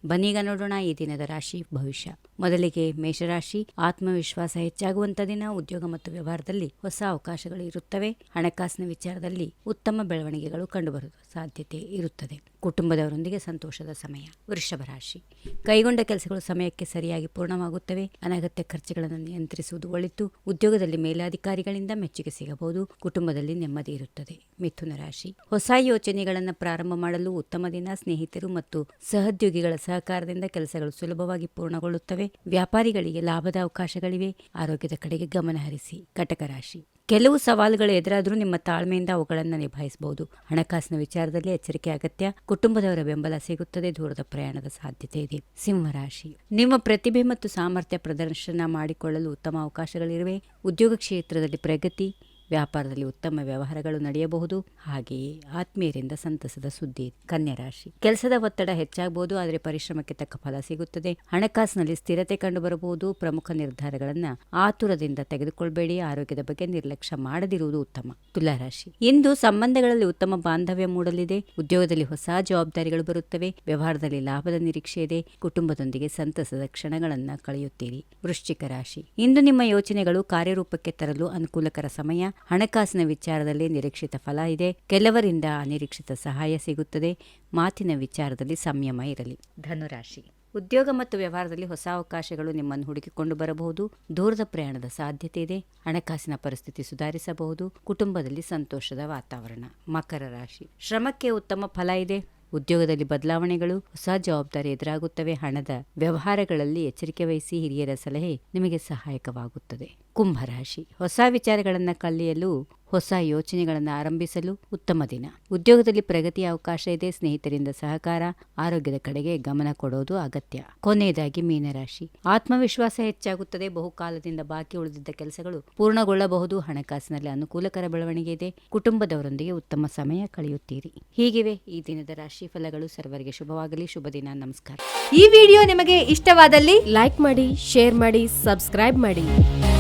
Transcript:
ಬನ್ನೀಗ ನೋಡೋಣ ಈ ದಿನದ ರಾಶಿ ಭವಿಷ್ಯ. ಮೊದಲಿಗೆ ಮೇಷರಾಶಿ. ಆತ್ಮವಿಶ್ವಾಸ ಹೆಚ್ಚಾಗುವಂತ ದಿನ. ಉದ್ಯೋಗ ಮತ್ತು ವ್ಯವಹಾರದಲ್ಲಿ ಹೊಸ ಅವಕಾಶಗಳು ಇರುತ್ತವೆ. ಹಣಕಾಸಿನ ವಿಚಾರದಲ್ಲಿ ಉತ್ತಮ ಬೆಳವಣಿಗೆಗಳು ಕಂಡುಬರುವ ಸಾಧ್ಯತೆ ಇರುತ್ತದೆ. ಕುಟುಂಬದವರೊಂದಿಗೆ ಸಂತೋಷದ ಸಮಯ. ವೃಷಭ ರಾಶಿ. ಕೈಗೊಂಡ ಕೆಲಸಗಳು ಸಮಯಕ್ಕೆ ಸರಿಯಾಗಿ ಪೂರ್ಣವಾಗುತ್ತವೆ. ಅನಗತ್ಯ ಖರ್ಚುಗಳನ್ನು ನಿಯಂತ್ರಿಸುವುದು ಒಳಿತು. ಉದ್ಯೋಗದಲ್ಲಿ ಮೇಲಾಧಿಕಾರಿಗಳಿಂದ ಮೆಚ್ಚುಗೆ ಸಿಗಬಹುದು. ಕುಟುಂಬದಲ್ಲಿ ನೆಮ್ಮದಿ ಇರುತ್ತದೆ. ಮಿಥುನ ರಾಶಿ. ಹೊಸ ಯೋಜನೆಗಳನ್ನು ಪ್ರಾರಂಭ ಮಾಡಲು ಉತ್ತಮ ದಿನ. ಸ್ನೇಹಿತರು ಮತ್ತು ಸಹೋದ್ಯೋಗಿಗಳ ಸಹಕಾರದಿಂದ ಕೆಲಸಗಳು ಸುಲಭವಾಗಿ ಪೂರ್ಣಗೊಳ್ಳುತ್ತವೆ. ವ್ಯಾಪಾರಿಗಳಿಗೆ ಲಾಭದ ಅವಕಾಶಗಳಿವೆ. ಆರೋಗ್ಯದ ಕಡೆಗೆ ಗಮನ ಹರಿಸಿ. ಕಟಕ ರಾಶಿ. ಕೆಲವು ಸವಾಲುಗಳು ಎದುರಾದರೂ ನಿಮ್ಮ ತಾಳ್ಮೆಯಿಂದ ಅವುಗಳನ್ನು ನಿಭಾಯಿಸಬಹುದು. ಹಣಕಾಸಿನ ವಿಚಾರದಲ್ಲಿ ಎಚ್ಚರಿಕೆ ಅಗತ್ಯ. ಕುಟುಂಬದವರ ಬೆಂಬಲ ಸಿಗುತ್ತದೆ. ದೂರದ ಪ್ರಯಾಣದ ಸಾಧ್ಯತೆ ಇದೆ. ಸಿಂಹರಾಶಿ. ನಿಮ್ಮ ಪ್ರತಿಭೆ ಮತ್ತು ಸಾಮರ್ಥ್ಯ ಪ್ರದರ್ಶನ ಮಾಡಿಕೊಳ್ಳಲು ಉತ್ತಮ ಅವಕಾಶಗಳಿವೆ. ಉದ್ಯೋಗ ಕ್ಷೇತ್ರದಲ್ಲಿ ಪ್ರಗತಿ. ವ್ಯಾಪಾರದಲ್ಲಿ ಉತ್ತಮ ವ್ಯವಹಾರಗಳು ನಡೆಯಬಹುದು. ಹಾಗೆಯೇ ಆತ್ಮೀಯರಿಂದ ಸಂತಸದ ಸುದ್ದಿ. ಕನ್ಯಾ ರಾಶಿ. ಕೆಲಸದ ಒತ್ತಡ ಹೆಚ್ಚಾಗಬಹುದು, ಆದರೆ ಪರಿಶ್ರಮಕ್ಕೆ ತಕ್ಕ ಫಲ ಸಿಗುತ್ತದೆ. ಹಣಕಾಸಿನಲ್ಲಿ ಸ್ಥಿರತೆ ಕಂಡುಬರಬಹುದು. ಪ್ರಮುಖ ನಿರ್ಧಾರಗಳನ್ನು ಆತುರದಿಂದ ತೆಗೆದುಕೊಳ್ಬೇಡಿ. ಆರೋಗ್ಯದ ಬಗ್ಗೆ ನಿರ್ಲಕ್ಷ್ಯ ಮಾಡದಿರುವುದು ಉತ್ತಮ. ತುಲಾರಾಶಿ. ಇಂದು ಸಂಬಂಧಗಳಲ್ಲಿ ಉತ್ತಮ ಬಾಂಧವ್ಯ ಮೂಡಲಿದೆ. ಉದ್ಯೋಗದಲ್ಲಿ ಹೊಸ ಜವಾಬ್ದಾರಿಗಳು ಬರುತ್ತವೆ. ವ್ಯವಹಾರದಲ್ಲಿ ಲಾಭದ ನಿರೀಕ್ಷೆ ಇದೆ. ಕುಟುಂಬದೊಂದಿಗೆ ಸಂತಸದ ಕ್ಷಣಗಳನ್ನು ಕಳೆಯುತ್ತೀರಿ. ವೃಶ್ಚಿಕ ರಾಶಿ. ಇಂದು ನಿಮ್ಮ ಯೋಚನೆಗಳು ಕಾರ್ಯರೂಪಕ್ಕೆ ತರಲು ಅನುಕೂಲಕರ ಸಮಯ. ಹಣಕಾಸಿನ ವಿಚಾರದಲ್ಲಿ ನಿರೀಕ್ಷಿತ ಫಲ ಇದೆ. ಕೆಲವರಿಂದ ಅನಿರೀಕ್ಷಿತ ಸಹಾಯ ಸಿಗುತ್ತದೆ. ಮಾತಿನ ವಿಚಾರದಲ್ಲಿ ಸಂಯಮ ಇರಲಿ. ಧನುರಾಶಿ. ಉದ್ಯೋಗ ಮತ್ತು ವ್ಯವಹಾರದಲ್ಲಿ ಹೊಸ ಅವಕಾಶಗಳು ನಿಮ್ಮನ್ನು ಹುಡುಕಿಕೊಂಡು ಬರಬಹುದು. ದೂರದ ಪ್ರಯಾಣದ ಸಾಧ್ಯತೆ ಇದೆ. ಹಣಕಾಸಿನ ಪರಿಸ್ಥಿತಿ ಸುಧಾರಿಸಬಹುದು. ಕುಟುಂಬದಲ್ಲಿ ಸಂತೋಷದ ವಾತಾವರಣ. ಮಕರ ರಾಶಿ. ಶ್ರಮಕ್ಕೆ ಉತ್ತಮ ಫಲ ಇದೆ. ಉದ್ಯೋಗದಲ್ಲಿ ಬದಲಾವಣೆಗಳು, ಹೊಸ ಜವಾಬ್ದಾರಿ ಎದುರಾಗುತ್ತವೆ. ಹಣದ ವ್ಯವಹಾರಗಳಲ್ಲಿ ಎಚ್ಚರಿಕೆ ವಹಿಸಿ. ಹಿರಿಯರ ಸಲಹೆ ನಿಮಗೆ ಸಹಾಯಕವಾಗುತ್ತದೆ. ಕುಂಭರಾಶಿ. ಹೊಸ ವಿಚಾರಗಳನ್ನು ಕಲಿಯಲು, ಹೊಸ ಯೋಚನೆಗಳನ್ನು ಆರಂಭಿಸಲು ಉತ್ತಮ ದಿನ. ಉದ್ಯೋಗದಲ್ಲಿ ಪ್ರಗತಿಯ ಅವಕಾಶ ಇದೆ. ಸ್ನೇಹಿತರಿಂದ ಸಹಕಾರ. ಆರೋಗ್ಯದ ಕಡೆಗೆ ಗಮನ ಕೊಡೋದು ಅಗತ್ಯ. ಕೊನೆಯದಾಗಿ ಮೀನರಾಶಿ. ಆತ್ಮವಿಶ್ವಾಸ ಹೆಚ್ಚಾಗುತ್ತದೆ. ಬಹುಕಾಲದಿಂದ ಬಾಕಿ ಉಳಿದಿದ್ದ ಕೆಲಸಗಳು ಪೂರ್ಣಗೊಳ್ಳಬಹುದು. ಹಣಕಾಸಿನಲ್ಲಿ ಅನುಕೂಲಕರ ಬೆಳವಣಿಗೆ ಇದೆ. ಕುಟುಂಬದವರೊಂದಿಗೆ ಉತ್ತಮ ಸಮಯ ಕಳೆಯುತ್ತೀರಿ. ಹೀಗಿವೆ ಈ ದಿನದ ರಾಶಿ ಫಲಗಳು. ಸರ್ವರಿಗೆ ಶುಭವಾಗಲಿ. ಶುಭ ದಿನ. ನಮಸ್ಕಾರ. ಈ ವಿಡಿಯೋ ನಿಮಗೆ ಇಷ್ಟವಾದಲ್ಲಿ ಲೈಕ್ ಮಾಡಿ, ಶೇರ್ ಮಾಡಿ, ಸಬ್ಸ್ಕ್ರೈಬ್ ಮಾಡಿ.